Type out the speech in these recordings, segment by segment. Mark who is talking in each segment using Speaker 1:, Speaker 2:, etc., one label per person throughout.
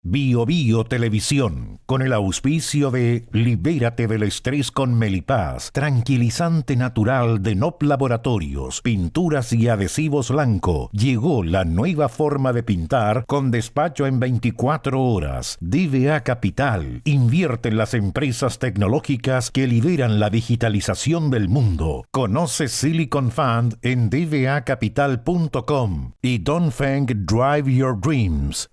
Speaker 1: Bio Bio Televisión, con el auspicio de Libérate del estrés con Melipaz, tranquilizante natural de NOP Laboratorios, pinturas y adhesivos blanco. Llegó la nueva forma de pintar con despacho en 24 horas. DBA Capital, invierte en las empresas tecnológicas que lideran la digitalización del mundo. Conoce Silicon Fund en dbacapital.com y Dongfeng Drive Your Dreams.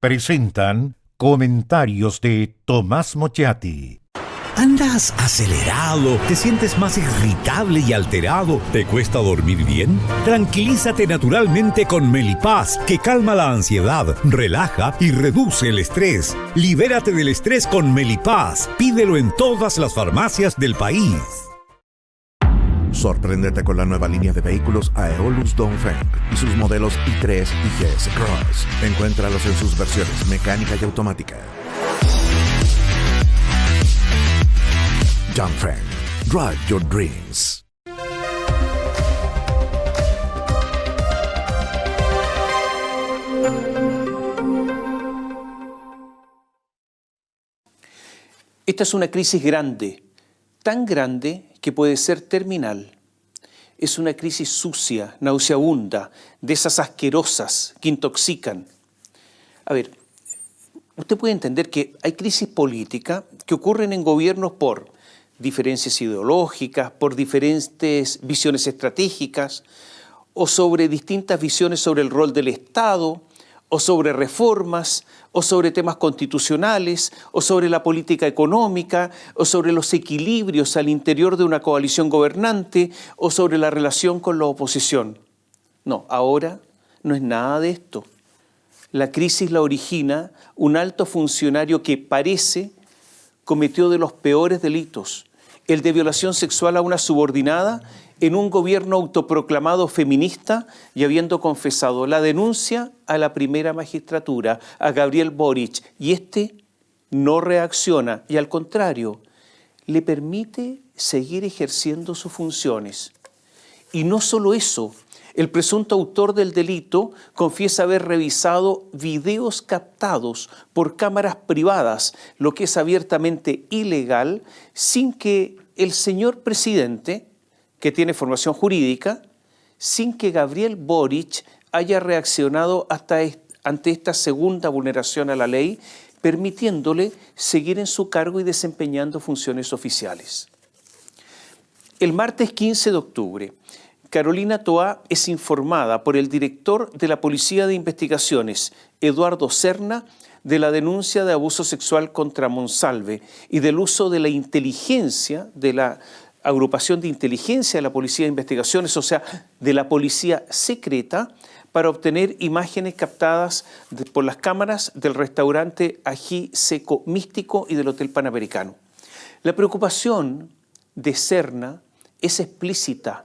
Speaker 1: Presentan comentarios de Tomás Mochati.
Speaker 2: ¿Andas acelerado? ¿Te sientes más irritable y alterado? ¿Te cuesta dormir bien? Tranquilízate naturalmente con Melipaz, que calma la ansiedad, relaja y reduce el estrés. Libérate del estrés con Melipaz. Pídelo en todas las farmacias del país.
Speaker 3: Sorpréndete con la nueva línea de vehículos Aeolus Dongfeng y sus modelos i3 y GS Cross. Encuéntralos en sus versiones mecánica y automática. Dongfeng, drive your dreams.
Speaker 4: Esta es una crisis grande, tan grande que puede ser terminal. Es una crisis sucia, nauseabunda, de esas asquerosas que intoxican. A ver, usted puede entender que hay crisis política que ocurren en gobiernos por diferencias ideológicas, por diferentes visiones estratégicas, o sobre distintas visiones sobre el rol del Estado, o sobre reformas, o sobre temas constitucionales, o sobre la política económica, o sobre los equilibrios al interior de una coalición gobernante, o sobre la relación con la oposición. No, ahora no es nada de esto. La crisis la origina un alto funcionario que parece cometió de los peores delitos, el de violación sexual a una subordinada en un gobierno autoproclamado feminista y habiendo confesado la denuncia a la primera magistratura, a Gabriel Boric, y este no reacciona y al contrario, le permite seguir ejerciendo sus funciones. Y no solo eso, el presunto autor del delito confiesa haber revisado videos captados por cámaras privadas, lo que es abiertamente ilegal, sin que el señor presidente, que tiene formación jurídica, sin que Gabriel Boric haya reaccionado ante esta segunda vulneración a la ley, permitiéndole seguir en su cargo y desempeñando funciones oficiales. El martes 15 de octubre, Carolina Toá es informada por el director de la Policía de Investigaciones, Eduardo Serna, de la denuncia de abuso sexual contra Monsalve y del uso de la inteligencia, de la agrupación de inteligencia de la Policía de Investigaciones, o sea, de la policía secreta, para obtener imágenes captadas por las cámaras del restaurante Ají Seco Místico y del Hotel Panamericano. La preocupación de Serna es explícita.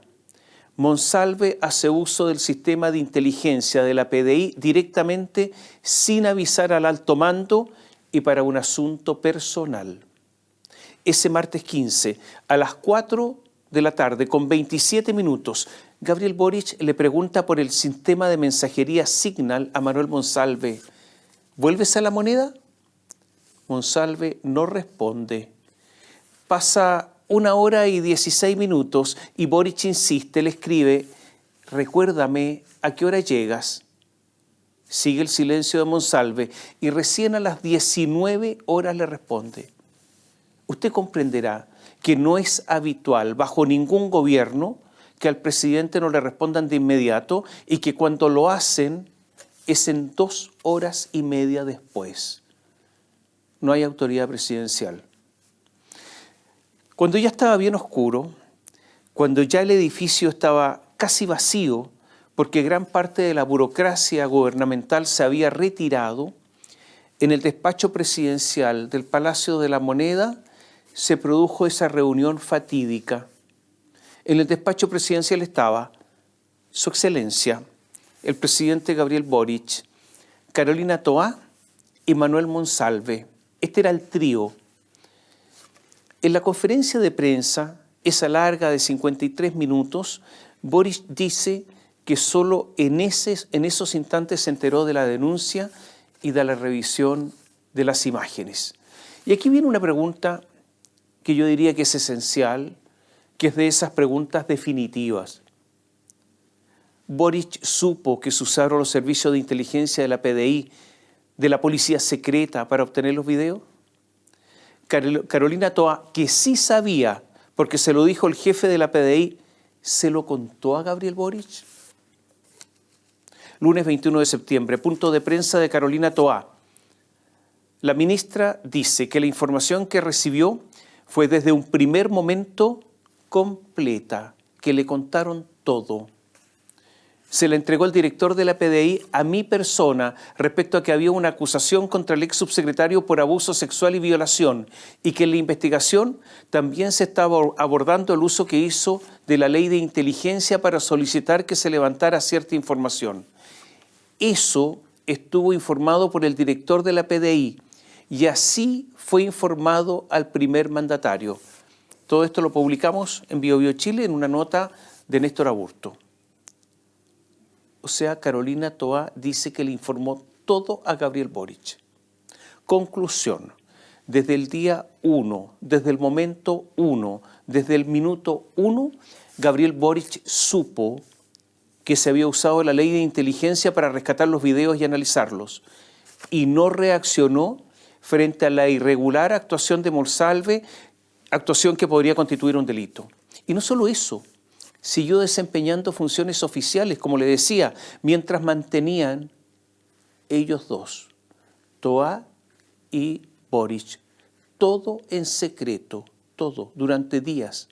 Speaker 4: Monsalve hace uso del sistema de inteligencia de la PDI directamente sin avisar al alto mando y para un asunto personal. Ese martes 15, a las 4 de la tarde, con 27 minutos, Gabriel Boric le pregunta por el sistema de mensajería Signal a Manuel Monsalve. ¿Vuelves a la moneda? Monsalve no responde. Pasa 1 hora y 16 minutos y Boric insiste, le escribe, recuérdame a qué hora llegas. Sigue el silencio de Monsalve y recién a las 19 horas le responde. Usted comprenderá que no es habitual bajo ningún gobierno que al presidente no le respondan de inmediato y que cuando lo hacen es en 2 horas y media después. No hay autoridad presidencial. Cuando ya estaba bien oscuro, cuando ya el edificio estaba casi vacío, porque gran parte de la burocracia gubernamental se había retirado, en el despacho presidencial del Palacio de la Moneda se produjo esa reunión fatídica. En el despacho presidencial estaba Su Excelencia, el presidente Gabriel Boric, Carolina Toá y Manuel Monsalve. Este era el trío. En la conferencia de prensa, esa larga de 53 minutos, Boric dice que solo en esos instantes se enteró de la denuncia y de la revisión de las imágenes. Y aquí viene una pregunta que yo diría que es esencial, que es de esas preguntas definitivas. ¿Boric supo que se usaron los servicios de inteligencia de la PDI, de la policía secreta, para obtener los videos? Carolina Toá, que sí sabía, porque se lo dijo el jefe de la PDI, ¿se lo contó a Gabriel Boric? Lunes 21 de septiembre, punto de prensa de Carolina Toá. La ministra dice que la información que recibió fue desde un primer momento completa, que le contaron todo. Se le entregó el director de la PDI a mi persona respecto a que había una acusación contra el ex subsecretario por abuso sexual y violación y que en la investigación también se estaba abordando el uso que hizo de la ley de inteligencia para solicitar que se levantara cierta información. Eso estuvo informado por el director de la PDI y así fue informado al primer mandatario. Todo esto lo publicamos en BioBio Chile en una nota de Néstor Aburto. O sea, Carolina Toá dice que le informó todo a Gabriel Boric. Conclusión, desde el día 1, desde el momento 1, desde el minuto 1, Gabriel Boric supo que se había usado la ley de inteligencia para rescatar los videos y analizarlos, y no reaccionó frente a la irregular actuación de Monsalve, actuación que podría constituir un delito. Y no solo eso, siguió desempeñando funciones oficiales, como le decía, mientras mantenían ellos dos, Toá y Boric, todo en secreto, todo, durante días,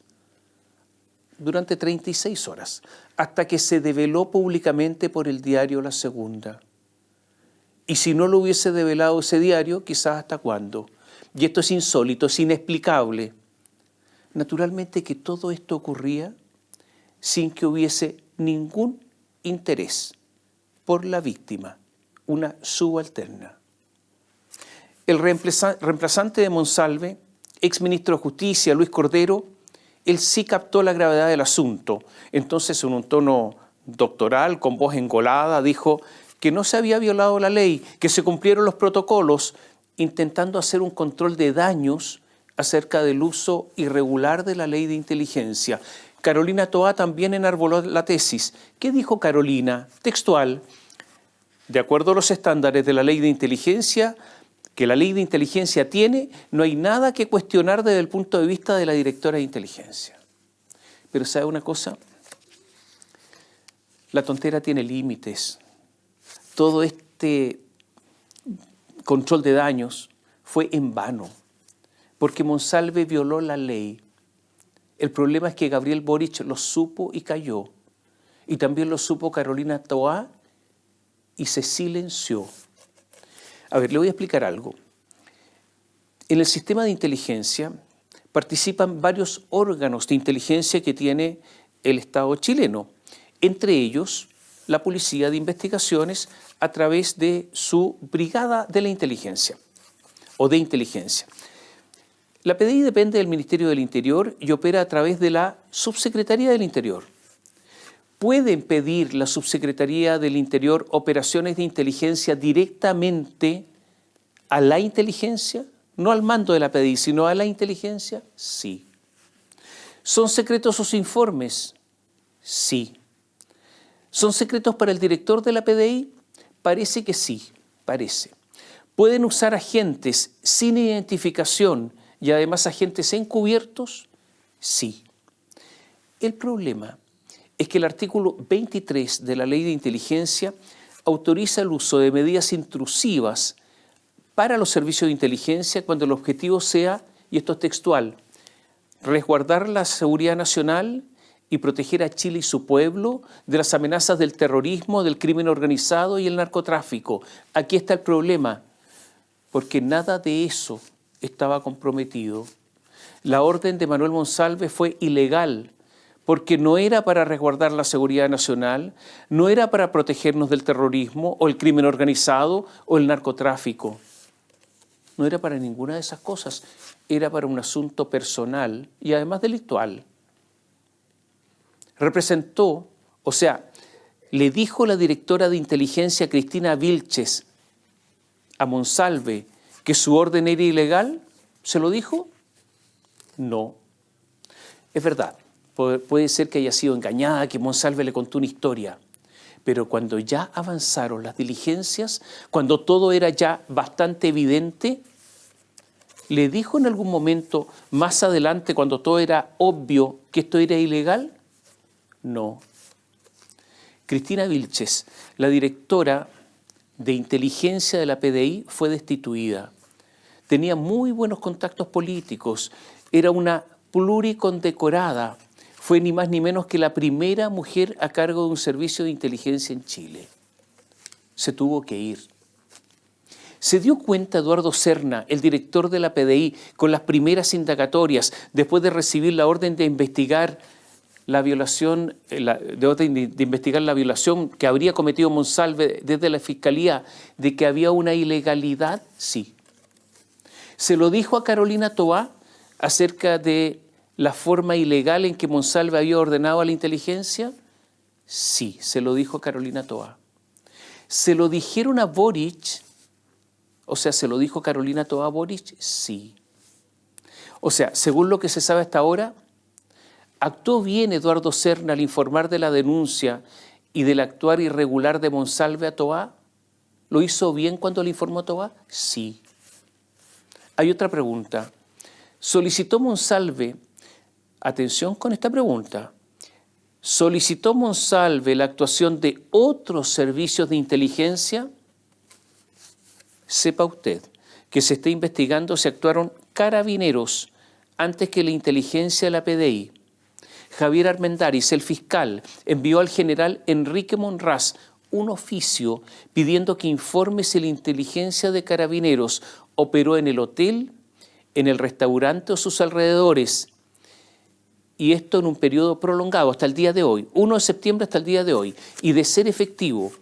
Speaker 4: durante 36 horas, hasta que se develó públicamente por el diario La Segunda. Y si no lo hubiese develado ese diario, quizás hasta cuándo. Y esto es insólito, es inexplicable. Naturalmente que todo esto ocurría sin que hubiese ningún interés por la víctima, una subalterna. El reemplazante de Monsalve, exministro de Justicia, Luis Cordero, él sí captó la gravedad del asunto. Entonces, en un tono doctoral, con voz engolada, dijo que no se había violado la ley, que se cumplieron los protocolos, intentando hacer un control de daños acerca del uso irregular de la ley de inteligencia. Carolina Toá también enarboló la tesis. ¿Qué dijo Carolina? Textual, de acuerdo a los estándares de la ley de inteligencia, que la ley de inteligencia tiene, no hay nada que cuestionar desde el punto de vista de la directora de inteligencia. Pero ¿sabe una cosa? La tontera tiene límites. Todo este control de daños fue en vano, porque Monsalve violó la ley. El problema es que Gabriel Boric lo supo y cayó. Y también lo supo Carolina Toá y se silenció. A ver, le voy a explicar algo. En el sistema de inteligencia participan varios órganos de inteligencia que tiene el Estado chileno. Entre ellos, la Policía de Investigaciones a través de su Brigada de la Inteligencia o de Inteligencia. La PDI depende del Ministerio del Interior y opera a través de la Subsecretaría del Interior. ¿Pueden pedir la Subsecretaría del Interior operaciones de inteligencia directamente a la inteligencia? No al mando de la PDI, sino a la inteligencia. Sí. ¿Son secretos sus informes? Sí. ¿Son secretos para el director de la PDI? Parece que sí, parece. ¿Pueden usar agentes sin identificación y además agentes encubiertos? Sí. El problema es que el artículo 23 de la Ley de Inteligencia autoriza el uso de medidas intrusivas para los servicios de inteligencia cuando el objetivo sea, y esto es textual, resguardar la seguridad nacional y proteger a Chile y su pueblo de las amenazas del terrorismo, del crimen organizado y el narcotráfico. Aquí está el problema, porque nada de eso estaba comprometido. La orden de Manuel Monsalve fue ilegal, porque no era para resguardar la seguridad nacional, no era para protegernos del terrorismo o el crimen organizado o el narcotráfico. No era para ninguna de esas cosas, era para un asunto personal y además delictual. Representó, o sea, le dijo la directora de inteligencia Cristina Vilches, a Monsalve que su orden era ilegal? ¿Se lo dijo? No. Es verdad, puede ser que haya sido engañada, que Monsalve le contó una historia, pero cuando ya avanzaron las diligencias, cuando todo era ya bastante evidente, ¿le dijo en algún momento más adelante, cuando todo era obvio, que esto era ilegal? No. Cristina Vilches, la directora de inteligencia de la PDI, fue destituida. Tenía muy buenos contactos políticos, era una pluricondecorada, fue ni más ni menos que la primera mujer a cargo de un servicio de inteligencia en Chile. Se tuvo que ir. ¿Se dio cuenta Eduardo Serna, el director de la PDI, con las primeras indagatorias, después de recibir la orden de investigar la violación, de investigar la violación que habría cometido Monsalve desde la Fiscalía, de que había una ilegalidad? Sí. ¿Se lo dijo a Carolina Toá acerca de la forma ilegal en que Monsalve había ordenado a la inteligencia? Sí, se lo dijo a Carolina Toá. ¿Se lo dijeron a Boric? O sea, ¿se lo dijo Carolina Toá a Boric? Sí. O sea, según lo que se sabe hasta ahora, ¿actuó bien Eduardo Serna al informar de la denuncia y del actuar irregular de Monsalve a Toá? ¿Lo hizo bien cuando le informó a Toá? Sí. Hay otra pregunta. ¿Solicitó Monsalve, atención con esta pregunta, ¿solicitó Monsalve la actuación de otros servicios de inteligencia? Sepa usted que se está investigando si actuaron carabineros antes que la inteligencia de la PDI. Javier Armendáriz, el fiscal, envió al general Enrique Monraz un oficio pidiendo que informe si la inteligencia de carabineros operó en el hotel, en el restaurante o sus alrededores. Y esto en un periodo prolongado hasta el día de hoy, 1 de septiembre hasta el día de hoy. Y de ser efectivo,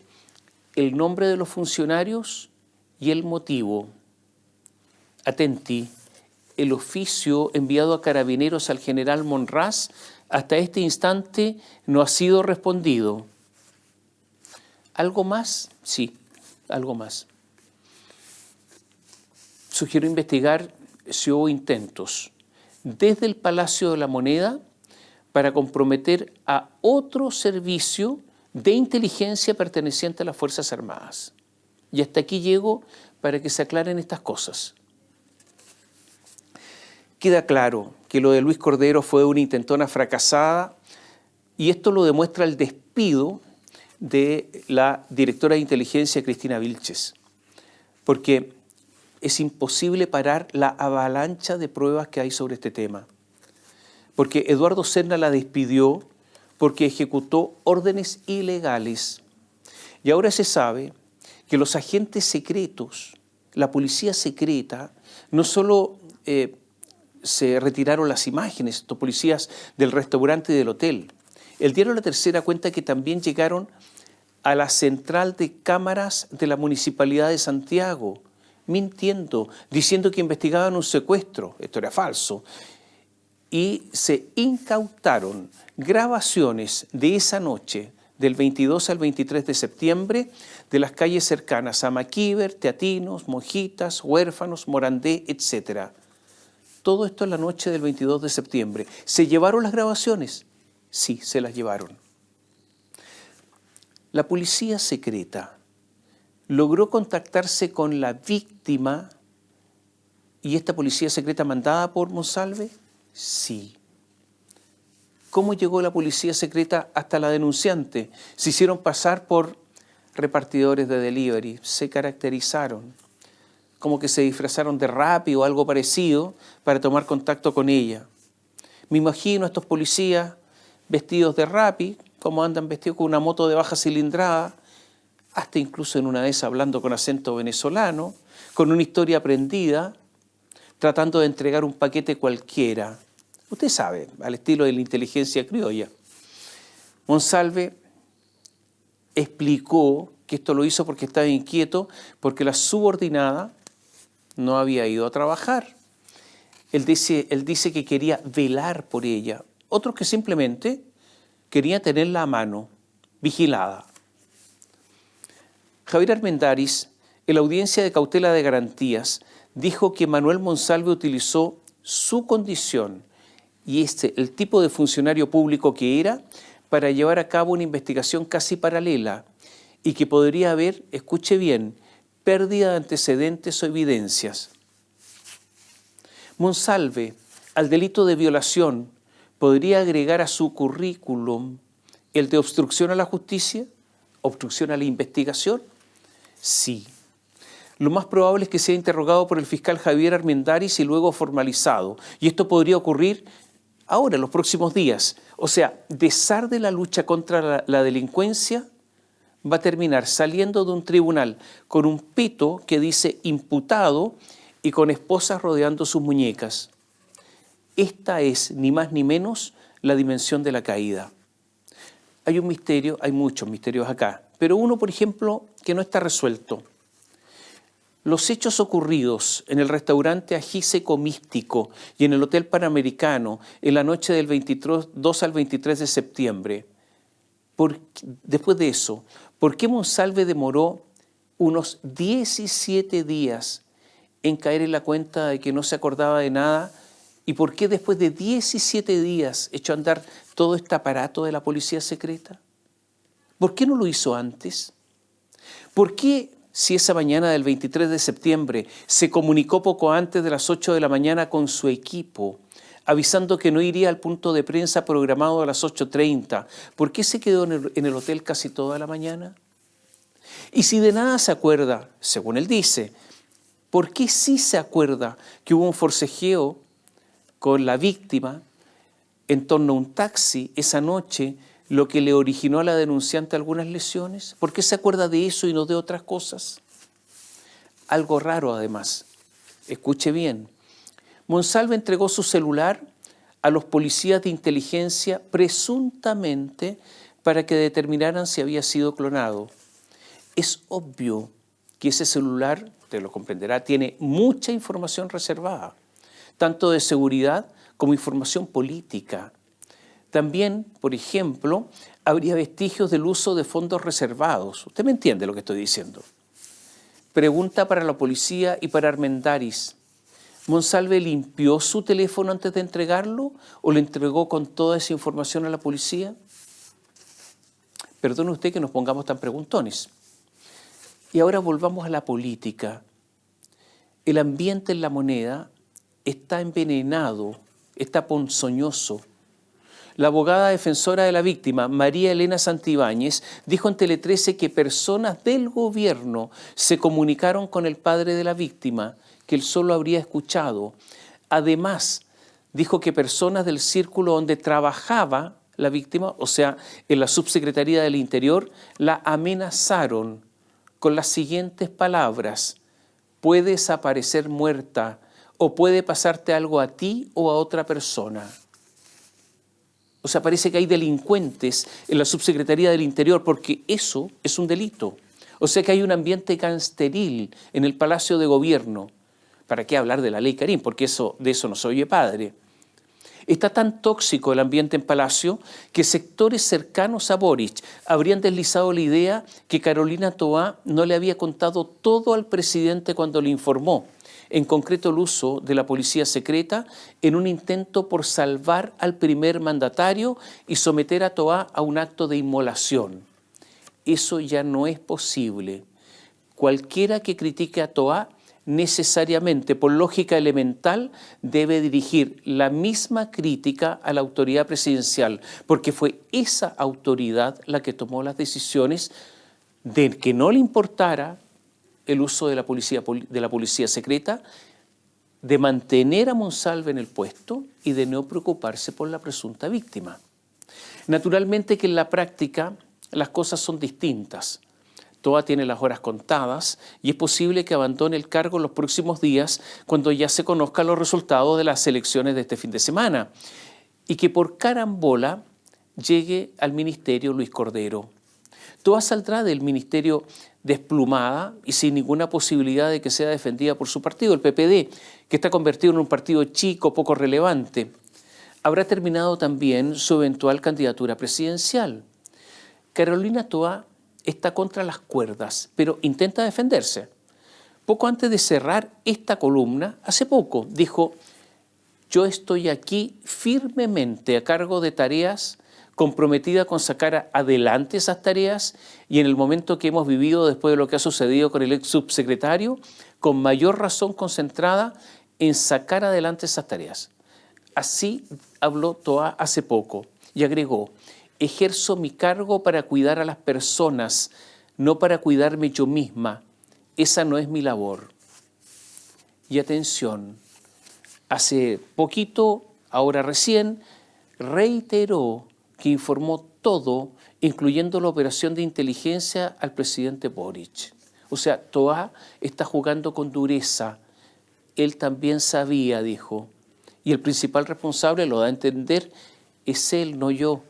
Speaker 4: el nombre de los funcionarios y el motivo. Atenti, el oficio enviado a carabineros al general Monraz hasta este instante no ha sido respondido. ¿Algo más? Sí, algo más. Sugiero investigar si hubo intentos desde el Palacio de la Moneda para comprometer a otro servicio de inteligencia perteneciente a las Fuerzas Armadas. Y hasta aquí llego para que se aclaren estas cosas. Queda claro que lo de Luis Cordero fue una intentona fracasada y esto lo demuestra el despido de la directora de inteligencia Cristina Vilches, porque es imposible parar la avalancha de pruebas que hay sobre este tema, porque Eduardo Serna la despidió porque ejecutó órdenes ilegales y ahora se sabe que los agentes secretos, la policía secreta, no solo se retiraron las imágenes, estos policías del restaurante y del hotel. El diario La Tercera cuenta que también llegaron a la central de cámaras de la Municipalidad de Santiago, mintiendo, diciendo que investigaban un secuestro. Esto era falso. Y se incautaron grabaciones de esa noche, del 22 al 23 de septiembre, de las calles cercanas a Maquíver, Teatinos, Monjitas, Huérfanos, Morandé, etc. Todo esto en la noche del 22 de septiembre. ¿Se llevaron las grabaciones? Sí, se las llevaron. La policía secreta logró contactarse con la víctima y esta policía secreta mandada por Monsalve. Sí. ¿Cómo llegó la policía secreta hasta la denunciante? Se hicieron pasar por repartidores de delivery, se caracterizaron, como que se disfrazaron de Rappi o algo parecido para tomar contacto con ella. Me imagino a estos policías vestidos de Rappi, como andan vestidos con una moto de baja cilindrada, hasta incluso en una de esas hablando con acento venezolano, con una historia aprendida, tratando de entregar un paquete cualquiera. Usted sabe, al estilo de la inteligencia criolla. Monsalve explicó que esto lo hizo porque estaba inquieto, porque la subordinada no había ido a trabajar. Él dice que quería velar por ella. Otros que simplemente querían tenerla a mano, vigilada. Javier Armendáriz en la audiencia de cautela de garantías, dijo que Manuel Monsalve utilizó su condición y el tipo de funcionario público que era para llevar a cabo una investigación casi paralela y que podría haber, escuche bien, pérdida de antecedentes o evidencias. Monsalve, al delito de violación, ¿podría agregar a su currículum el de obstrucción a la justicia? ¿Obstrucción a la investigación? Sí. Lo más probable es que sea interrogado por el fiscal Javier Armendáriz y luego formalizado. Y esto podría ocurrir ahora, en los próximos días. O sea, desar de la lucha contra la delincuencia va a terminar saliendo de un tribunal con un pito que dice imputado y con esposas rodeando sus muñecas. Esta es, ni más ni menos, la dimensión de la caída. Hay un misterio, hay muchos misterios acá, pero uno, por ejemplo, que no está resuelto. Los hechos ocurridos en el restaurante Ajíseco Místico y en el Hotel Panamericano en la noche del 22 al 23 de septiembre, después de eso, ¿por qué Monsalve demoró unos 17 días en caer en la cuenta de que no se acordaba de nada? ¿Y por qué después de 17 días echó a andar todo este aparato de la policía secreta? ¿Por qué no lo hizo antes? ¿Por qué, si esa mañana del 23 de septiembre se comunicó poco antes de las 8 de la mañana con su equipo, avisando que no iría al punto de prensa programado a las 8:30, ¿por qué se quedó en el hotel casi toda la mañana? Y si de nada se acuerda, según él dice, ¿por qué sí se acuerda que hubo un forcejeo con la víctima en torno a un taxi esa noche, lo que le originó a la denunciante algunas lesiones? ¿Por qué se acuerda de eso y no de otras cosas? Algo raro además. Escuche bien. Monsalve entregó su celular a los policías de inteligencia presuntamente para que determinaran si había sido clonado. Es obvio que ese celular, usted lo comprenderá, tiene mucha información reservada, tanto de seguridad como información política. También, por ejemplo, habría vestigios del uso de fondos reservados. Usted me entiende lo que estoy diciendo. Pregunta para la policía y para Armendáriz. ¿Monsalve limpió su teléfono antes de entregarlo o le entregó con toda esa información a la policía? Perdone usted que nos pongamos tan preguntones. Y ahora volvamos a la política. El ambiente en La Moneda está envenenado, está ponzoñoso. La abogada defensora de la víctima, María Elena Santibáñez, dijo en Tele 13 que personas del gobierno se comunicaron con el padre de la víctima, que él solo habría escuchado. Además, dijo que personas del círculo donde trabajaba la víctima, o sea, en la Subsecretaría del Interior, la amenazaron con las siguientes palabras: puedes aparecer muerta o puede pasarte algo a ti o a otra persona. O sea, parece que hay delincuentes en la Subsecretaría del Interior porque eso es un delito. O sea que hay un ambiente gangsteril en el Palacio de Gobierno. ¿Para qué hablar de la ley Karim? Porque de eso no se oye padre. Está tan tóxico el ambiente en Palacio que sectores cercanos a Boric habrían deslizado la idea que Carolina Toá no le había contado todo al presidente cuando le informó, en concreto el uso de la policía secreta en un intento por salvar al primer mandatario y someter a Toá a un acto de inmolación. Eso ya no es posible. Cualquiera que critique a Toá necesariamente, por lógica elemental, debe dirigir la misma crítica a la autoridad presidencial, porque fue esa autoridad la que tomó las decisiones de que no le importara el uso de la policía secreta, de mantener a Monsalve en el puesto y de no preocuparse por la presunta víctima. Naturalmente que en la práctica las cosas son distintas. Toá tiene las horas contadas y es posible que abandone el cargo en los próximos días cuando ya se conozcan los resultados de las elecciones de este fin de semana y que por carambola llegue al ministerio Luis Cordero. Toá saldrá del ministerio desplumada y sin ninguna posibilidad de que sea defendida por su partido, el PPD, que está convertido en un partido chico, poco relevante. Habrá terminado también su eventual candidatura presidencial. Carolina Toá está contra las cuerdas, pero intenta defenderse. poco antes de cerrar esta columna, hace poco, dijo: yo estoy aquí firmemente a cargo de tareas, comprometida con sacar adelante esas tareas, y en el momento que hemos vivido después de lo que ha sucedido con el ex subsecretario, con mayor razón concentrada en sacar adelante esas tareas. Así habló Toá hace poco y agregó: ejerzo mi cargo para cuidar a las personas, no para cuidarme yo misma. Esa no es mi labor. Y atención, hace poquito, ahora recién, reiteró que informó todo, incluyendo la operación de inteligencia, al presidente Boric. O sea, Toá está jugando con dureza. Él también sabía, dijo, y el principal responsable, lo da a entender, es él, no yo.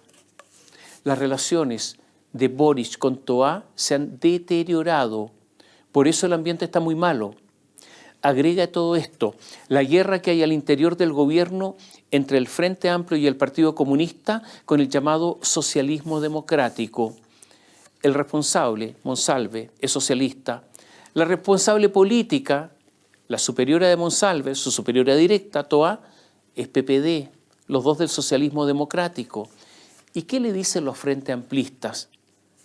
Speaker 4: Las relaciones de Boric con Toá se han deteriorado, por eso el ambiente está muy malo. Agrega todo esto, la guerra que hay al interior del gobierno entre el Frente Amplio y el Partido Comunista con el llamado socialismo democrático. El responsable, Monsalve, es socialista. La responsable política, la superiora de Monsalve, su superiora directa, Toá, es PPD, los dos del socialismo democrático. ¿Y qué le dicen los Frente Amplistas?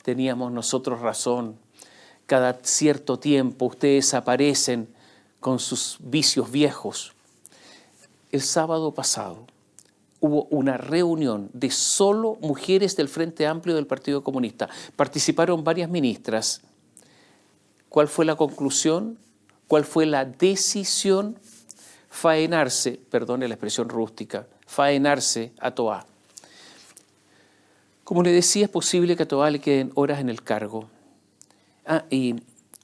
Speaker 4: Teníamos nosotros razón. Cada cierto tiempo ustedes aparecen con sus vicios viejos. El sábado pasado hubo una reunión de solo mujeres del Frente Amplio del Partido Comunista. Participaron varias ministras. ¿Cuál fue la conclusión? ¿Cuál fue la decisión? Faenarse, perdone la expresión rústica, faenarse a Toá. Como le decía, es posible que a Toá le queden horas en el cargo. Y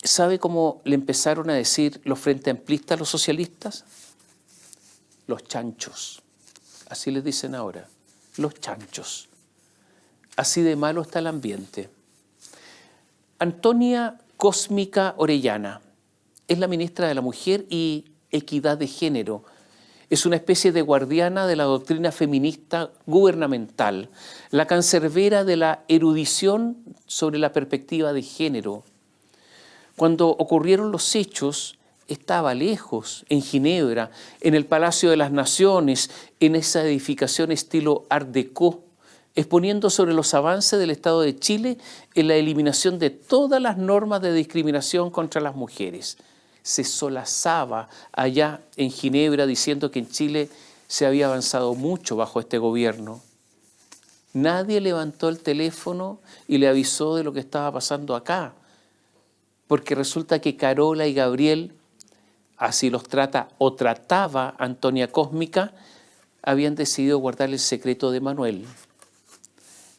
Speaker 4: ¿sabe cómo le empezaron a decir los Frente Amplistas a los socialistas? Los chanchos. Así les dicen ahora, los chanchos. Así de malo está el ambiente. Antonia Cósmica Orellana es la ministra de la Mujer y Equidad de Género. Es una especie de guardiana de la doctrina feminista gubernamental, la cancerbera de la erudición sobre la perspectiva de género. Cuando ocurrieron los hechos, estaba lejos, en Ginebra, en el Palacio de las Naciones, en esa edificación estilo Art Deco, exponiendo sobre los avances del Estado de Chile en la eliminación de todas las normas de discriminación contra las mujeres. Se solazaba allá en Ginebra diciendo que en Chile se había avanzado mucho bajo este gobierno. Nadie levantó el teléfono y le avisó de lo que estaba pasando acá, porque resulta que Carola y Gabriel, así los trata o trataba Antonia Cósmica, habían decidido guardar el secreto de Manuel.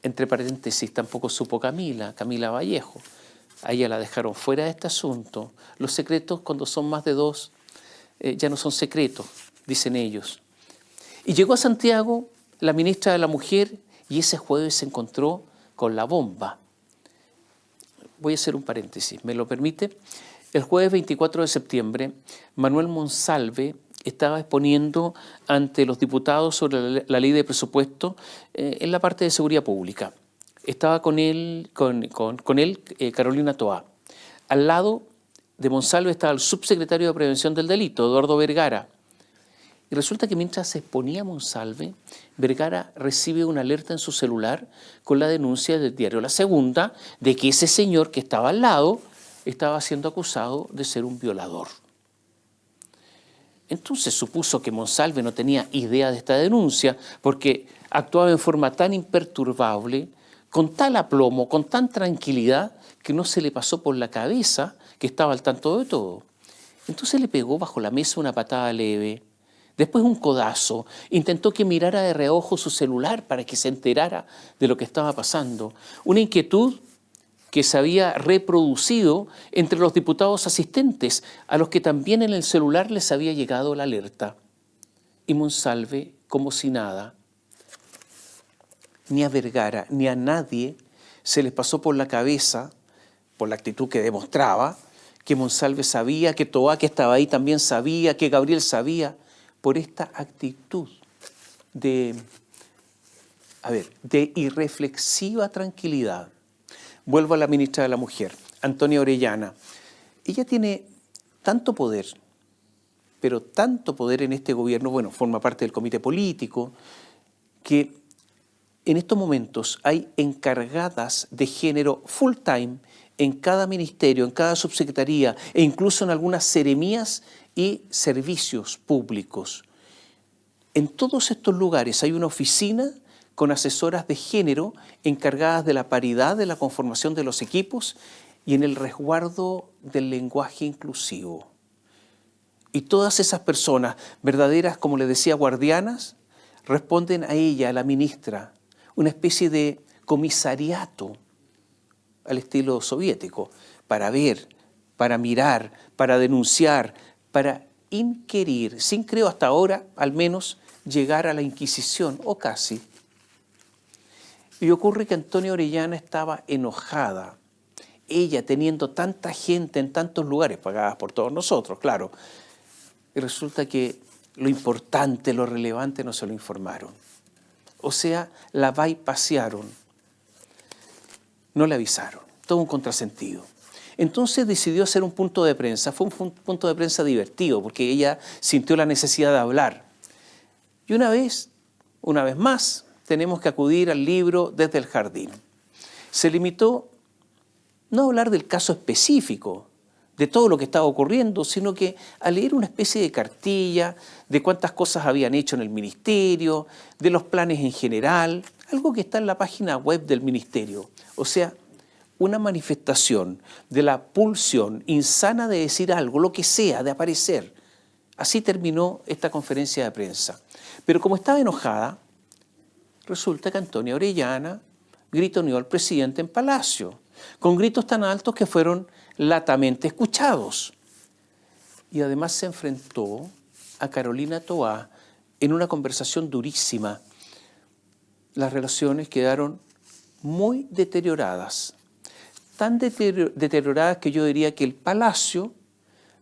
Speaker 4: Entre paréntesis, tampoco supo Camila Vallejo. A ella la dejaron fuera de este asunto. Los secretos, cuando son más de dos, ya no son secretos, dicen ellos. Y llegó a Santiago la ministra de la Mujer y ese jueves se encontró con la bomba. Voy a hacer un paréntesis, ¿me lo permite? El jueves 24 de septiembre, Manuel Monsalve estaba exponiendo ante los diputados sobre la ley de presupuesto en la parte de seguridad pública. Estaba con él Carolina Toá. Al lado de Monsalve estaba el subsecretario de Prevención del Delito, Eduardo Vergara. Y resulta que mientras se exponía Monsalve, Vergara recibe una alerta en su celular con la denuncia del diario La Segunda de que ese señor que estaba al lado estaba siendo acusado de ser un violador. Entonces supuso que Monsalve no tenía idea de esta denuncia porque actuaba en forma tan imperturbable, con tal aplomo, con tan tranquilidad, que no se le pasó por la cabeza que estaba al tanto de todo. Entonces le pegó bajo la mesa una patada leve, después un codazo, intentó que mirara de reojo su celular para que se enterara de lo que estaba pasando. Una inquietud que se había reproducido entre los diputados asistentes, a los que también en el celular les había llegado la alerta. Y Monsalve, como si nada, ni a Vergara ni a nadie se les pasó por la cabeza, por la actitud que demostraba, que Monsalve sabía, que Toá, que estaba ahí, también sabía, que Gabriel sabía, por esta actitud de irreflexiva tranquilidad. Vuelvo a la ministra de la Mujer, Antonia Orellana. Ella tiene tanto poder, pero tanto poder en este gobierno, bueno, forma parte del comité político, que en estos momentos hay encargadas de género full time en cada ministerio, en cada subsecretaría e incluso en algunas seremías y servicios públicos. En todos estos lugares hay una oficina con asesoras de género encargadas de la paridad, de la conformación de los equipos y en el resguardo del lenguaje inclusivo. Y todas esas personas, verdaderas, como les decía, guardianas, responden a ella, a la ministra, una especie de comisariato al estilo soviético, para ver, para mirar, para denunciar, para inquirir, sin, creo hasta ahora, al menos, llegar a la Inquisición, o casi. Y ocurre que Antonia Orellana estaba enojada. Ella, teniendo tanta gente en tantos lugares, pagadas por todos nosotros, claro, y resulta que lo importante, lo relevante no se lo informaron. O sea, la bypasearon, no le avisaron, todo un contrasentido. Entonces decidió hacer un punto de prensa, fue un punto de prensa divertido, porque ella sintió la necesidad de hablar. Y una vez más, tenemos que acudir al libro Desde el Jardín. Se limitó no a hablar del caso específico, de todo lo que estaba ocurriendo, sino que a leer una especie de cartilla de cuántas cosas habían hecho en el ministerio, de los planes en general, algo que está en la página web del ministerio. O sea, una manifestación de la pulsión insana de decir algo, lo que sea, de aparecer. Así terminó esta conferencia de prensa. Pero como estaba enojada, resulta que Antonia Orellana gritoneó al presidente en Palacio, con gritos tan altos que fueron latamente escuchados. Y además se enfrentó a Carolina Toá en una conversación durísima. Las relaciones quedaron muy deterioradas, tan deterioradas que yo diría que el Palacio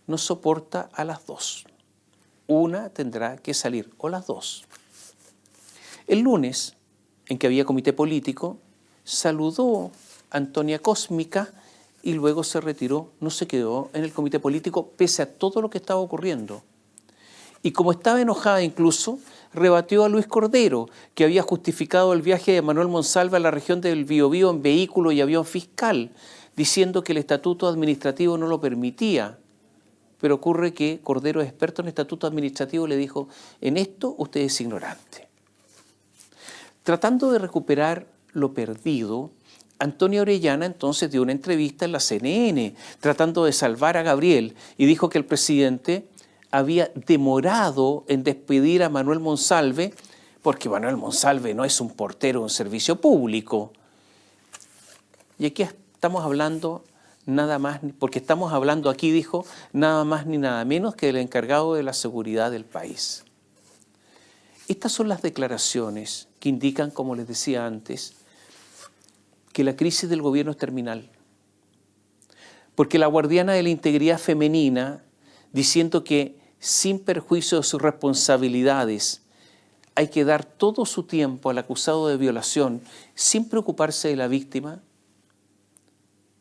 Speaker 4: no soporta a las dos. Una tendrá que salir, o las dos. El lunes, en que había comité político, saludó a Antonia Cósmica y luego se retiró, no se quedó en el comité político pese a todo lo que estaba ocurriendo. Y como estaba enojada incluso, rebatió a Luis Cordero, que había justificado el viaje de Manuel Monsalve a la región del Biobío en vehículo y avión fiscal, diciendo que el estatuto administrativo no lo permitía. Pero ocurre que Cordero, experto en estatuto administrativo, le dijo, en esto usted es ignorante. Tratando de recuperar lo perdido, Antonia Orellana entonces dio una entrevista en la CNN, tratando de salvar a Gabriel, y dijo que el presidente había demorado en despedir a Manuel Monsalve, porque Manuel Monsalve no es un portero en servicio público. Y aquí estamos hablando nada más, porque estamos hablando aquí, dijo, nada más ni nada menos que del encargado de la seguridad del país. Estas son las declaraciones que indican, como les decía antes, que la crisis del gobierno es terminal. Porque la guardiana de la integridad femenina, diciendo que sin perjuicio de sus responsabilidades, hay que dar todo su tiempo al acusado de violación sin preocuparse de la víctima,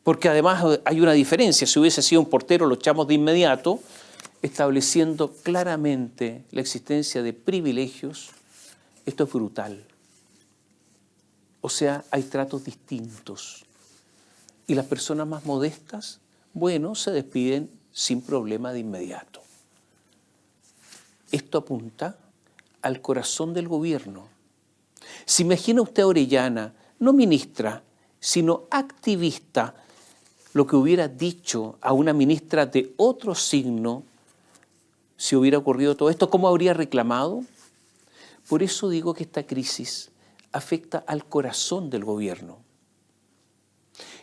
Speaker 4: porque además hay una diferencia, si hubiese sido un portero lo echamos de inmediato, estableciendo claramente la existencia de privilegios. Esto es brutal. O sea, hay tratos distintos. Y las personas más modestas, bueno, se despiden sin problema de inmediato. Esto apunta al corazón del gobierno. Se imagina usted a Orellana, no ministra, sino activista, lo que hubiera dicho a una ministra de otro signo si hubiera ocurrido todo esto, ¿cómo habría reclamado? Por eso digo que esta crisis afecta al corazón del gobierno.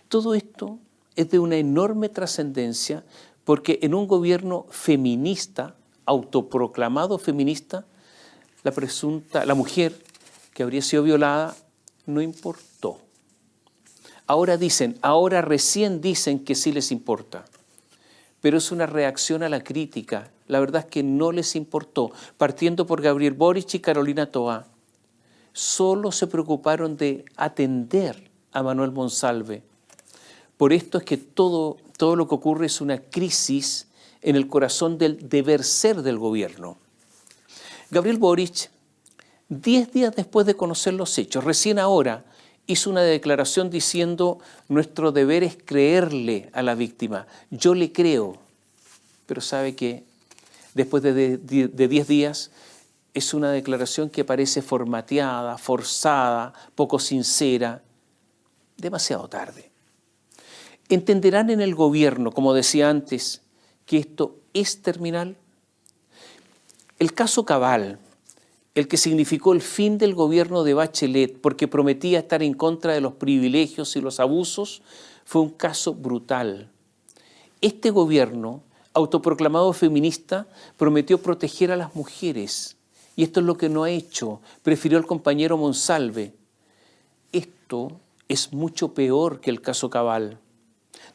Speaker 4: Todo esto es de una enorme trascendencia porque en un gobierno feminista, autoproclamado feminista, la mujer que habría sido violada no importó. Ahora recién dicen que sí les importa, pero es una reacción a la crítica. La verdad es que no les importó, partiendo por Gabriel Boric y Carolina Toá. Solo se preocuparon de atender a Manuel Monsalve. Por esto es que todo lo que ocurre es una crisis en el corazón del deber ser del gobierno. Gabriel Boric, 10 días después de conocer los hechos, recién ahora hizo una declaración diciendo: nuestro deber es creerle a la víctima. Yo le creo. Pero sabe que después de 10 días es una declaración que parece formateada, forzada, poco sincera, demasiado tarde. ¿Entenderán en el gobierno, como decía antes, que esto es terminal? El caso Cabal, el que significó el fin del gobierno de Bachelet porque prometía estar en contra de los privilegios y los abusos, fue un caso brutal. Este gobierno, autoproclamado feminista, prometió proteger a las mujeres. Y esto es lo que no ha hecho. Prefirió al compañero Monsalve. Esto es mucho peor que el caso Cabal.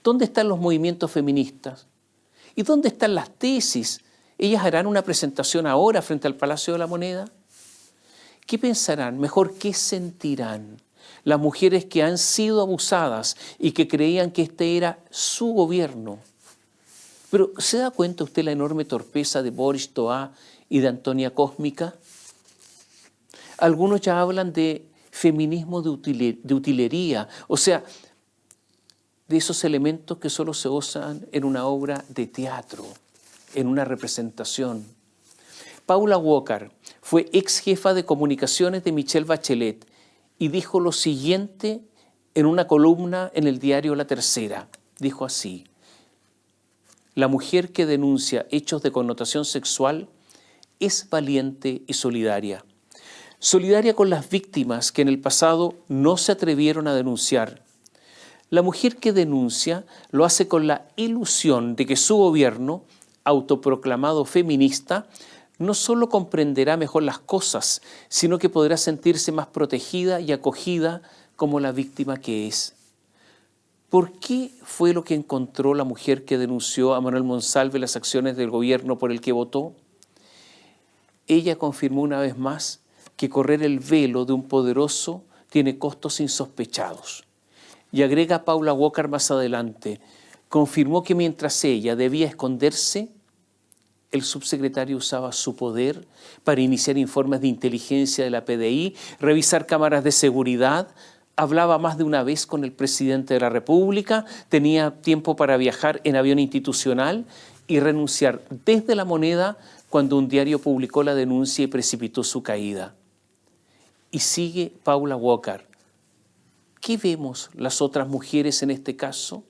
Speaker 4: ¿Dónde están los movimientos feministas? ¿Y dónde están las tesis? ¿Ellas harán una presentación ahora frente al Palacio de la Moneda? ¿Qué pensarán? Mejor, ¿qué sentirán las mujeres que han sido abusadas y que creían que este era su gobierno? Pero ¿se da cuenta usted la enorme torpeza de Boris Toá y de Antonia Cósmica? Algunos ya hablan de feminismo de utilería, o sea, de esos elementos que solo se usan en una obra de teatro, en una representación. Paula Walker fue ex jefa de comunicaciones de Michelle Bachelet y dijo lo siguiente en una columna en el diario La Tercera. Dijo así: la mujer que denuncia hechos de connotación sexual es valiente y solidaria. Solidaria con las víctimas que en el pasado no se atrevieron a denunciar. La mujer que denuncia lo hace con la ilusión de que su gobierno, autoproclamado feminista, no solo comprenderá mejor las cosas, sino que podrá sentirse más protegida y acogida como la víctima que es. ¿Por qué fue lo que encontró la mujer que denunció a Manuel Monsalve las acciones del gobierno por el que votó? Ella confirmó una vez más que correr el velo de un poderoso tiene costos insospechados. Y agrega Paula Walker más adelante, confirmó que mientras ella debía esconderse, el subsecretario usaba su poder para iniciar informes de inteligencia de la PDI, revisar cámaras de seguridad, hablaba más de una vez con el presidente de la República, tenía tiempo para viajar en avión institucional y renunciar desde La Moneda cuando un diario publicó la denuncia y precipitó su caída. Y sigue Paula Walker. ¿Qué vemos las otras mujeres en este caso?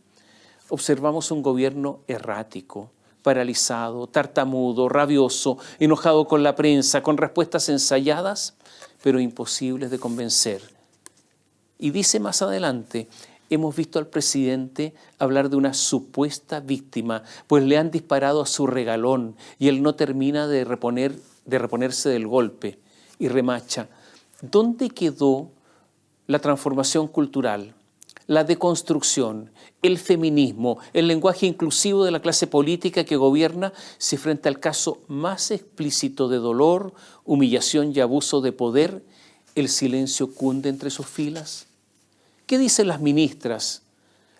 Speaker 4: Observamos un gobierno errático, paralizado, tartamudo, rabioso, enojado con la prensa, con respuestas ensayadas, pero imposibles de convencer. Y dice más adelante, hemos visto al presidente hablar de una supuesta víctima, pues le han disparado a su regalón y él no termina de reponerse del golpe. Y remacha, ¿dónde quedó la transformación cultural, la deconstrucción, el feminismo, el lenguaje inclusivo de la clase política que gobierna si frente al caso más explícito de dolor, humillación y abuso de poder, el silencio cunde entre sus filas? ¿Qué dicen las ministras,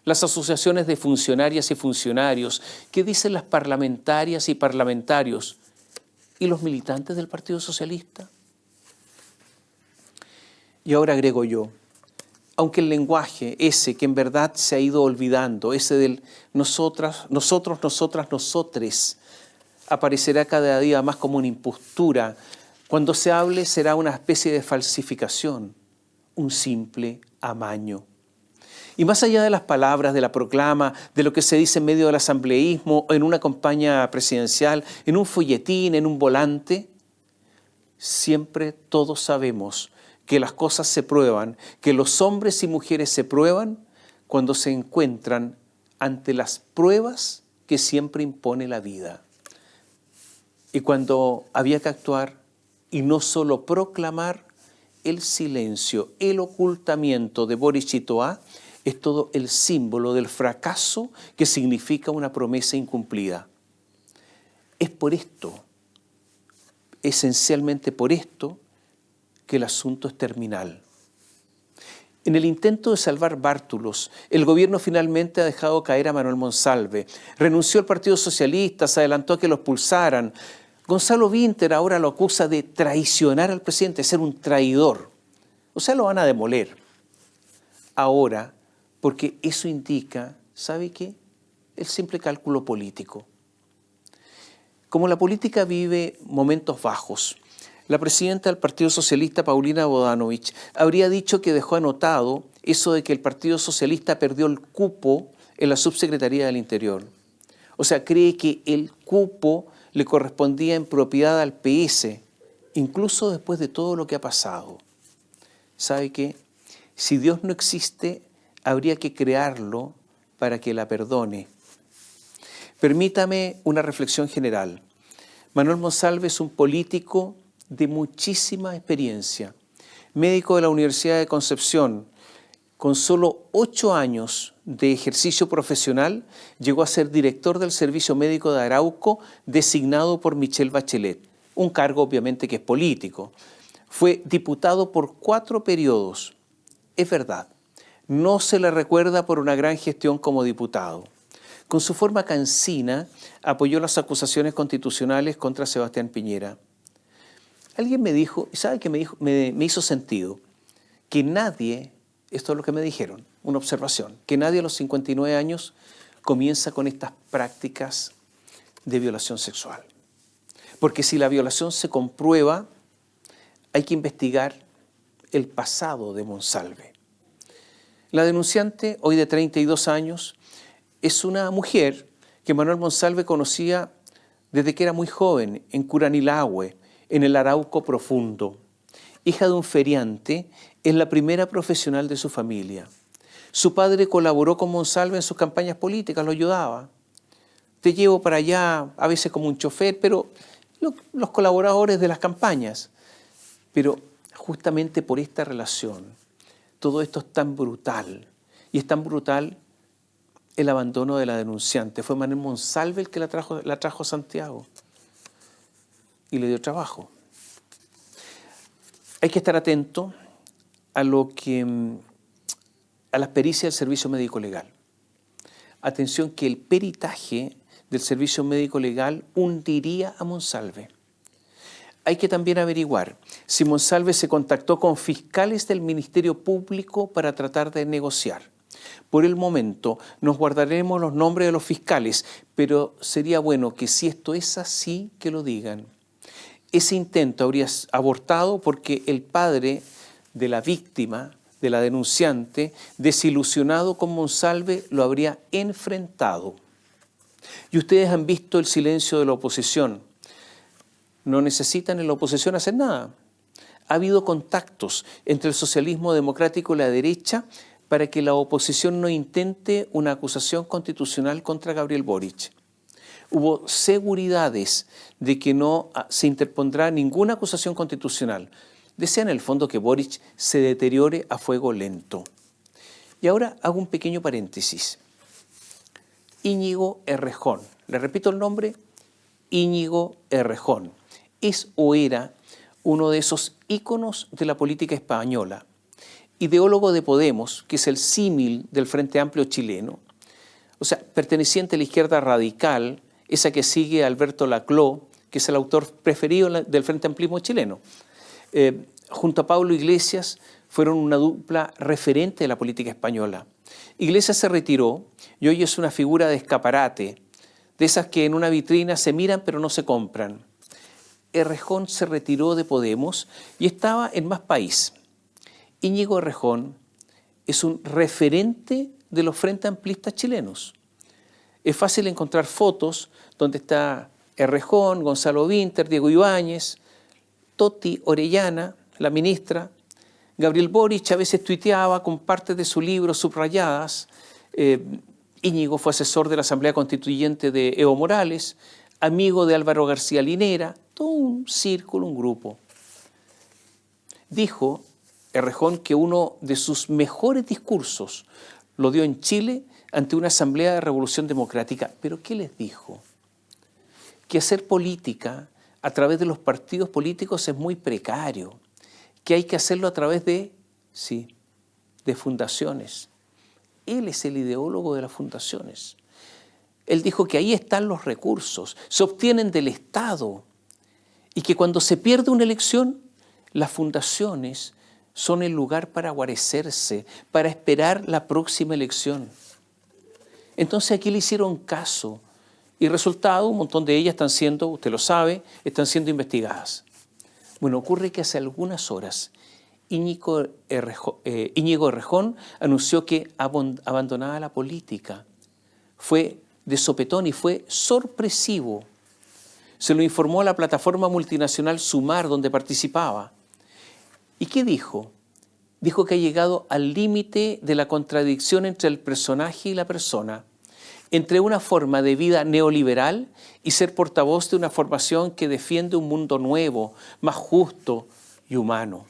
Speaker 4: las asociaciones de funcionarias y funcionarios? ¿Qué dicen las parlamentarias y parlamentarios? ¿Y los militantes del Partido Socialista? Y ahora agrego yo, aunque el lenguaje ese que en verdad se ha ido olvidando, ese del nosotras, nosotres, aparecerá cada día más como una impostura. Cuando se hable será una especie de falsificación, un simple amaño. Y más allá de las palabras, de la proclama, de lo que se dice en medio del asambleísmo, en una campaña presidencial, en un folletín, en un volante, siempre todos sabemos que las cosas se prueban, que los hombres y mujeres se prueban cuando se encuentran ante las pruebas que siempre impone la vida. Y cuando había que actuar y no solo proclamar, el silencio, el ocultamiento de Boric y Toá es todo el símbolo del fracaso que significa una promesa incumplida. Es por esto, esencialmente por esto, que el asunto es terminal. En el intento de salvar Bártulos, el gobierno finalmente ha dejado caer a Manuel Monsalve. Renunció al Partido Socialista, se adelantó a que lo expulsaran. Gonzalo Vinter ahora lo acusa de traicionar al presidente, de ser un traidor. O sea, lo van a demoler. Ahora, porque eso indica, ¿sabe qué? El simple cálculo político. Como la política vive momentos bajos, la presidenta del Partido Socialista, Paulina Bodanovich, habría dicho que dejó anotado eso de que el Partido Socialista perdió el cupo en la Subsecretaría del Interior. O sea, cree que el cupo le correspondía en propiedad al PS, incluso después de todo lo que ha pasado. ¿Sabe qué? Si Dios no existe, habría que crearlo para que la perdone. Permítame una reflexión general. Manuel Monsalve es un político de muchísima experiencia, médico de la Universidad de Concepción. Con solo 8 años de ejercicio profesional, llegó a ser director del Servicio Médico de Arauco, designado por Michelle Bachelet, un cargo obviamente que es político. Fue diputado por 4 periodos. Es verdad, no se le recuerda por una gran gestión como diputado. Con su forma cansina, apoyó las acusaciones constitucionales contra Sebastián Piñera. Alguien me dijo, y ¿sabe qué me dijo? Me hizo sentido, que nadie, esto es lo que me dijeron, una observación, que nadie a los 59 años comienza con estas prácticas de violación sexual. Porque si la violación se comprueba, hay que investigar el pasado de Monsalve. La denunciante, hoy de 32 años, es una mujer que Manuel Monsalve conocía desde que era muy joven, en Curanilahue, en el Arauco profundo. Hija de un feriante, es la primera profesional de su familia. Su padre colaboró con Monsalve en sus campañas políticas, lo ayudaba. Te llevo para allá, a veces como un chofer, pero los colaboradores de las campañas. Pero justamente por esta relación, todo esto es tan brutal. Y es tan brutal el abandono de la denunciante. Fue Manuel Monsalve el que la trajo a Santiago y le dio trabajo. Hay que estar atento a las pericias del Servicio Médico Legal. Atención que el peritaje del Servicio Médico Legal hundiría a Monsalve. Hay que también averiguar si Monsalve se contactó con fiscales del Ministerio Público para tratar de negociar. Por el momento nos guardaremos los nombres de los fiscales, pero sería bueno que si esto es así, que lo digan. Ese intento habría abortado porque el padre de la víctima, de la denunciante, desilusionado con Monsalve, lo habría enfrentado. Y ustedes han visto el silencio de la oposición. No necesitan en la oposición hacer nada. Ha habido contactos entre el socialismo democrático y la derecha para que la oposición no intente una acusación constitucional contra Gabriel Boric. Hubo seguridades de que no se interpondrá ninguna acusación constitucional. Desean en el fondo que Boric se deteriore a fuego lento. Y ahora hago un pequeño paréntesis. Íñigo Errejón, le repito el nombre, Íñigo Errejón, es o era uno de esos íconos de la política española, ideólogo de Podemos, que es el símil del Frente Amplio chileno, o sea, perteneciente a la izquierda radical, esa que sigue a Alberto Laclau, que es el autor preferido del Frente Amplismo chileno. Junto a Pablo Iglesias fueron una dupla referente de la política española. Iglesias se retiró y hoy es una figura de escaparate, de esas que en una vitrina se miran pero no se compran. Errejón se retiró de Podemos y estaba en Más País. Íñigo Errejón es un referente de los Frente Amplistas chilenos. Es fácil encontrar fotos donde está Errejón, Gonzalo Vinter, Diego Ibáñez, Toti Orellana, la ministra, Gabriel Boric a veces tuiteaba con partes de su libro subrayadas. Íñigo fue asesor de la Asamblea Constituyente de Evo Morales, amigo de Álvaro García Linera, todo un círculo, un grupo. Dijo Errejón que uno de sus mejores discursos lo dio en Chile ante una asamblea de Revolución Democrática. ¿Pero qué les dijo? Que hacer política a través de los partidos políticos es muy precario, que hay que hacerlo a través de de fundaciones. Él es el ideólogo de las fundaciones. Él dijo que ahí están los recursos, se obtienen del Estado y que cuando se pierde una elección, las fundaciones son el lugar para guarecerse, para esperar la próxima elección. Entonces aquí le hicieron caso y resultado, un montón de ellas están siendo, usted lo sabe, están siendo investigadas. Bueno, ocurre que hace algunas horas Íñigo Errejón anunció que abandonaba la política. Fue de sopetón y fue sorpresivo. Se lo informó a la plataforma multinacional Sumar, donde participaba. ¿Y qué dijo? Dijo que ha llegado al límite de la contradicción entre el personaje y la persona, entre una forma de vida neoliberal y ser portavoz de una formación que defiende un mundo nuevo, más justo y humano.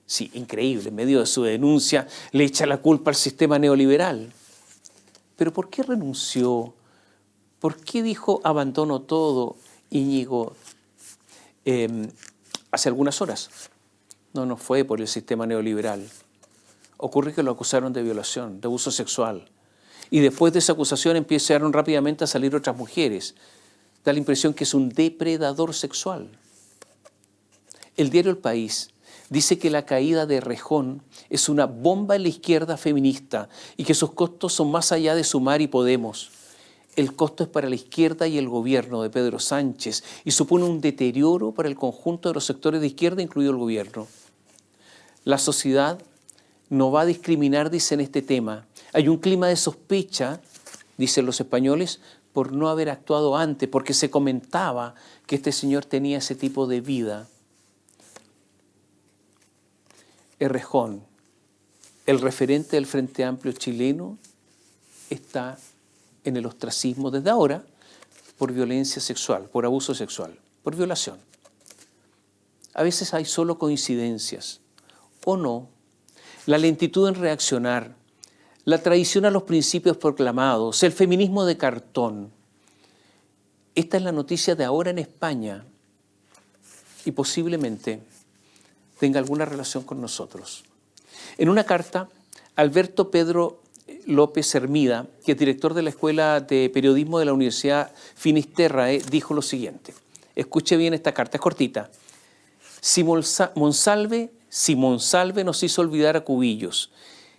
Speaker 4: Sí, increíble, en medio de su denuncia le echa la culpa al sistema neoliberal. Pero ¿por qué renunció? ¿Por qué dijo abandono todo, Íñigo, hace algunas horas? No fue por el sistema neoliberal. Ocurre que lo acusaron de violación, de abuso sexual. Y después de esa acusación empezaron rápidamente a salir otras mujeres. Da la impresión que es un depredador sexual. El diario El País dice que la caída de Errejón es una bomba en la izquierda feminista y que sus costos son más allá de Sumar y Podemos. El costo es para la izquierda y el gobierno de Pedro Sánchez y supone un deterioro para el conjunto de los sectores de izquierda, incluido el gobierno. La sociedad no va a discriminar, dice en este tema. Hay un clima de sospecha, dicen los españoles, por no haber actuado antes, porque se comentaba que este señor tenía ese tipo de vida. Errejón, el referente del Frente Amplio chileno, está en el ostracismo desde ahora por violencia sexual, por abuso sexual, por violación. A veces hay solo coincidencias, o no. La lentitud en reaccionar, la traición a los principios proclamados, el feminismo de cartón. Esta es la noticia de ahora en España y posiblemente tenga alguna relación con nosotros. En una carta, Alberto Pedro López Hermida, que es director de la Escuela de Periodismo de la Universidad Finisterrae, dijo lo siguiente. Escuche bien esta carta, es cortita. Si Monsalve nos hizo olvidar a Cubillos,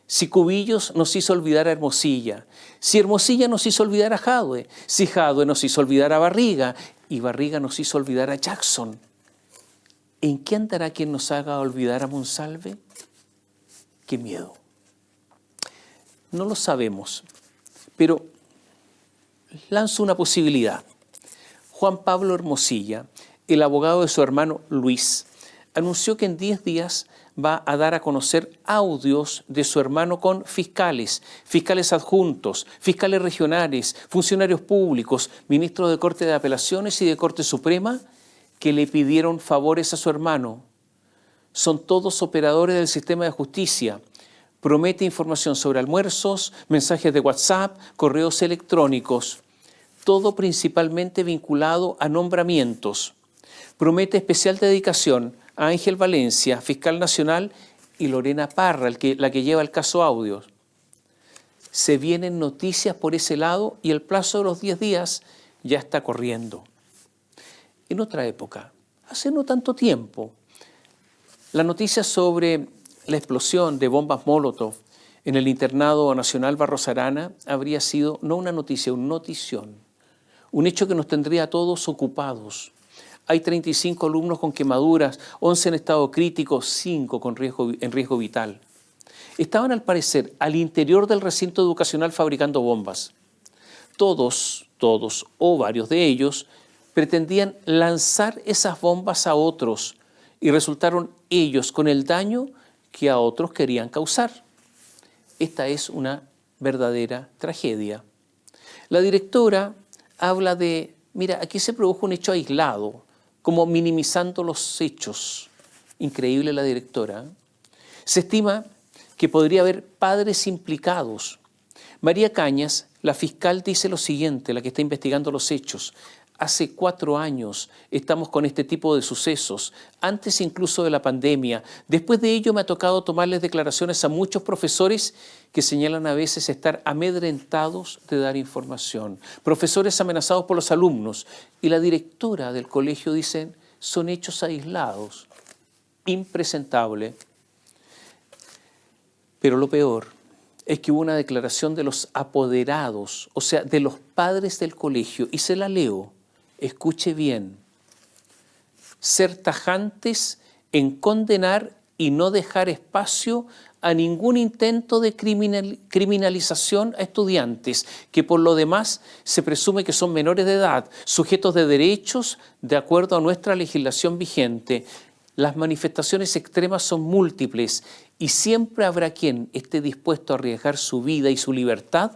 Speaker 4: si Cubillos nos hizo olvidar a Hermosilla, si Hermosilla nos hizo olvidar a Jadwe, si Jadwe nos hizo olvidar a Barriga y Barriga nos hizo olvidar a Jackson, ¿en qué andará quien nos haga olvidar a Monsalve? ¡Qué miedo! No lo sabemos, pero lanzo una posibilidad. Juan Pablo Hermosilla, el abogado de su hermano Luis, anunció que en 10 días va a dar a conocer audios de su hermano con fiscales, fiscales adjuntos, fiscales regionales, funcionarios públicos, ministros de Corte de Apelaciones y de Corte Suprema, que le pidieron favores a su hermano. Son todos operadores del sistema de justicia. Promete información sobre almuerzos, mensajes de WhatsApp, correos electrónicos, todo principalmente vinculado a nombramientos. Promete especial dedicación a Ángel Valencia, fiscal nacional, y Lorena Parra, la que lleva el caso Audios. Se vienen noticias por ese lado y el plazo de los 10 días ya está corriendo. En otra época, hace no tanto tiempo, la noticia sobre la explosión de bombas Molotov en el internado nacional Barros Arana habría sido no una noticia, una notición. Un hecho que nos tendría a todos ocupados. Hay 35 alumnos con quemaduras, 11 en estado crítico, 5 en riesgo vital. Estaban al parecer al interior del recinto educacional fabricando bombas. Todos o varios de ellos pretendían lanzar esas bombas a otros y resultaron ellos con el daño que a otros querían causar. Esta es una verdadera tragedia. La directora habla de, mira, aquí se produjo un hecho aislado, como minimizando los hechos. Increíble la directora. Se estima que podría haber padres implicados. María Cañas, la fiscal, dice lo siguiente, la que está investigando los hechos. Hace 4 años estamos con este tipo de sucesos, antes incluso de la pandemia. Después de ello me ha tocado tomarles declaraciones a muchos profesores que señalan a veces estar amedrentados de dar información. Profesores amenazados por los alumnos y la directora del colegio dicen son hechos aislados, impresentable. Pero lo peor es que hubo una declaración de los apoderados, o sea, de los padres del colegio, y se la leo. Escuche bien, ser tajantes en condenar y no dejar espacio a ningún intento de criminalización a estudiantes, que por lo demás se presume que son menores de edad, sujetos de derechos de acuerdo a nuestra legislación vigente. Las manifestaciones extremas son múltiples y siempre habrá quien esté dispuesto a arriesgar su vida y su libertad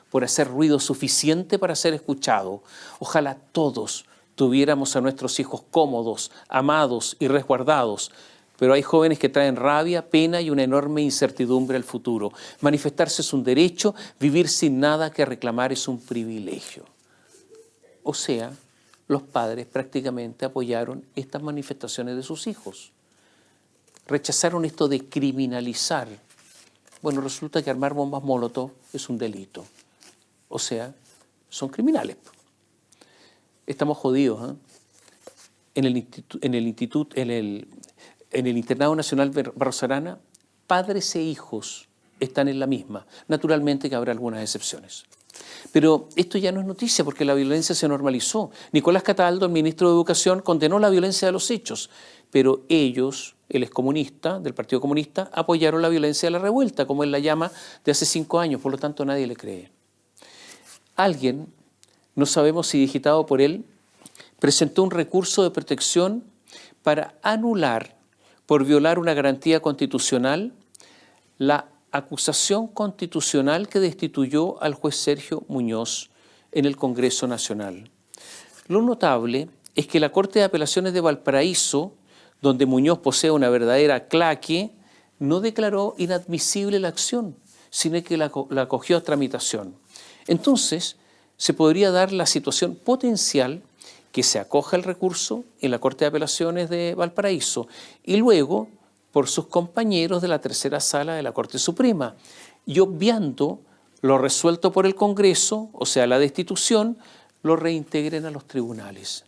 Speaker 4: por hacer ruido suficiente para ser escuchado. Ojalá todos tuviéramos a nuestros hijos cómodos, amados y resguardados, pero hay jóvenes que traen rabia, pena y una enorme incertidumbre al futuro. Manifestarse es un derecho, vivir sin nada que reclamar es un privilegio. O sea, los padres prácticamente apoyaron estas manifestaciones de sus hijos. Rechazaron esto de criminalizar. Bueno, resulta que armar bombas Molotov es un delito. O sea, son criminales. Estamos jodidos, ¿eh? En el Internado Nacional Barros Arana, padres e hijos están en la misma. Naturalmente que habrá algunas excepciones. Pero esto ya no es noticia porque la violencia se normalizó. Nicolás Cataldo, el ministro de Educación, condenó la violencia de los hechos, pero ellos, el excomunista del Partido Comunista, apoyaron la violencia de la revuelta, como él la llama, de hace 5 años, por lo tanto nadie le cree. Alguien, no sabemos si digitado por él, presentó un recurso de protección para anular, por violar una garantía constitucional, la acusación constitucional que destituyó al juez Sergio Muñoz en el Congreso Nacional. Lo notable es que la Corte de Apelaciones de Valparaíso, donde Muñoz posee una verdadera claque, no declaró inadmisible la acción, sino que la acogió a tramitación. Entonces, se podría dar la situación potencial que se acoja el recurso en la Corte de Apelaciones de Valparaíso y luego por sus compañeros de la tercera sala de la Corte Suprema y obviando lo resuelto por el Congreso, o sea, la destitución, lo reintegren a los tribunales.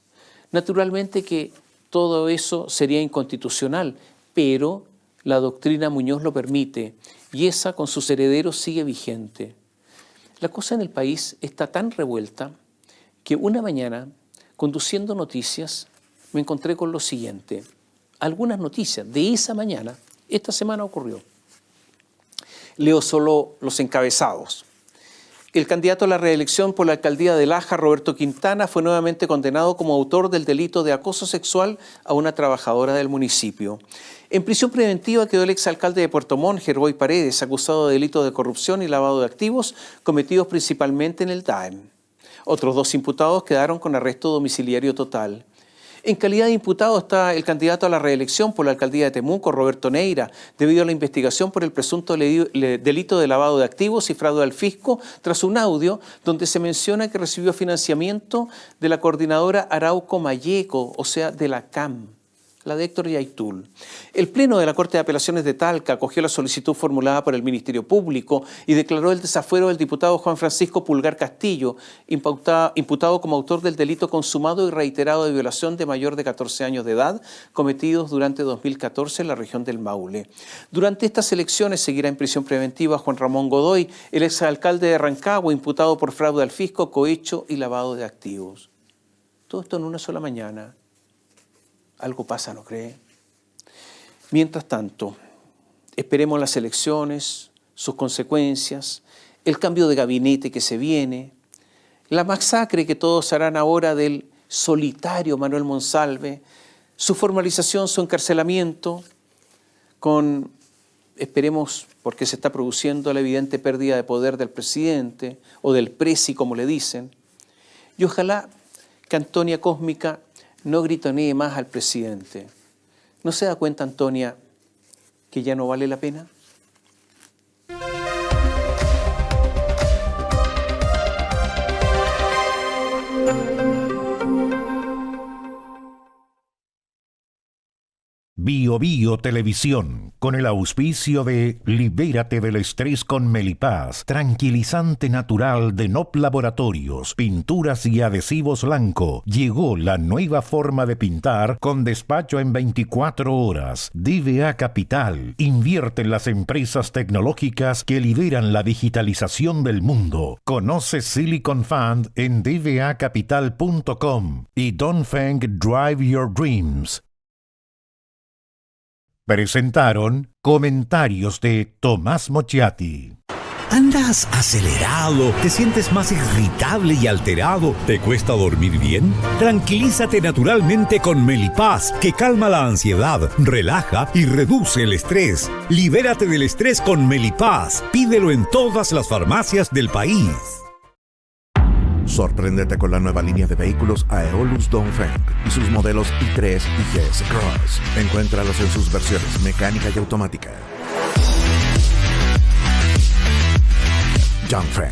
Speaker 4: Naturalmente que todo eso sería inconstitucional, pero la doctrina Muñoz lo permite y esa con sus herederos sigue vigente. La cosa en el país está tan revuelta que una mañana, conduciendo noticias, me encontré con lo siguiente. Algunas noticias de esa mañana, esta semana ocurrió. Leo solo los encabezados. El candidato a la reelección por la alcaldía de Laja, Roberto Quintana, fue nuevamente condenado como autor del delito de acoso sexual a una trabajadora del municipio. En prisión preventiva quedó el exalcalde de Puerto Montt, Gerboy Paredes, acusado de delitos de corrupción y lavado de activos cometidos principalmente en el DAEM. Otros 2 imputados quedaron con arresto domiciliario total. En calidad de imputado está el candidato a la reelección por la alcaldía de Temuco, Roberto Neira, debido a la investigación por el presunto delito de lavado de activos y fraude al fisco, tras un audio donde se menciona que recibió financiamiento de la coordinadora Arauco Mayeco, o sea, de la CAM, la de Héctor Yaitul. El Pleno de la Corte de Apelaciones de Talca acogió la solicitud formulada por el Ministerio Público y declaró el desafuero del diputado Juan Francisco Pulgar Castillo, imputado como autor del delito consumado y reiterado de violación de mayor de 14 años de edad, cometidos durante 2014 en la región del Maule. Durante estas elecciones seguirá en prisión preventiva Juan Ramón Godoy, el exalcalde de Rancagua, imputado por fraude al fisco, cohecho y lavado de activos. Todo esto en una sola mañana. Algo pasa, ¿no cree? Mientras tanto, esperemos las elecciones, sus consecuencias, el cambio de gabinete que se viene, la masacre que todos harán ahora del solitario Manuel Monsalve, su formalización, su encarcelamiento, con, esperemos, porque se está produciendo la evidente pérdida de poder del presidente, o del presi, como le dicen, y ojalá que Antonia Cósmica no gritonee más al presidente. ¿No se da cuenta, Antonia, que ya no vale la pena?
Speaker 1: Bio Bio Televisión, con el auspicio de Libérate del estrés con Melipaz, tranquilizante natural de NOP Laboratorios, pinturas y adhesivos Lanco. Llegó la nueva forma de pintar con despacho en 24 horas. DVA Capital, invierte en las empresas tecnológicas que lideran la digitalización del mundo. Conoce Silicon Fund en dvacapital.com y Dongfeng Drive Your Dreams. Presentaron comentarios de Tomás Mochiati.
Speaker 2: ¿Andas acelerado? ¿Te sientes más irritable y alterado? ¿Te cuesta dormir bien? Tranquilízate naturalmente con Melipaz, que calma la ansiedad, relaja y reduce el estrés. Libérate del estrés con Melipaz. Pídelo en todas las farmacias del país.
Speaker 3: Sorpréndete con la nueva línea de vehículos Aeolus Dongfeng y sus modelos i3 y GS Cross. Encuéntralos en sus versiones mecánica y automática. Dongfeng,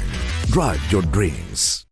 Speaker 3: drive your dreams.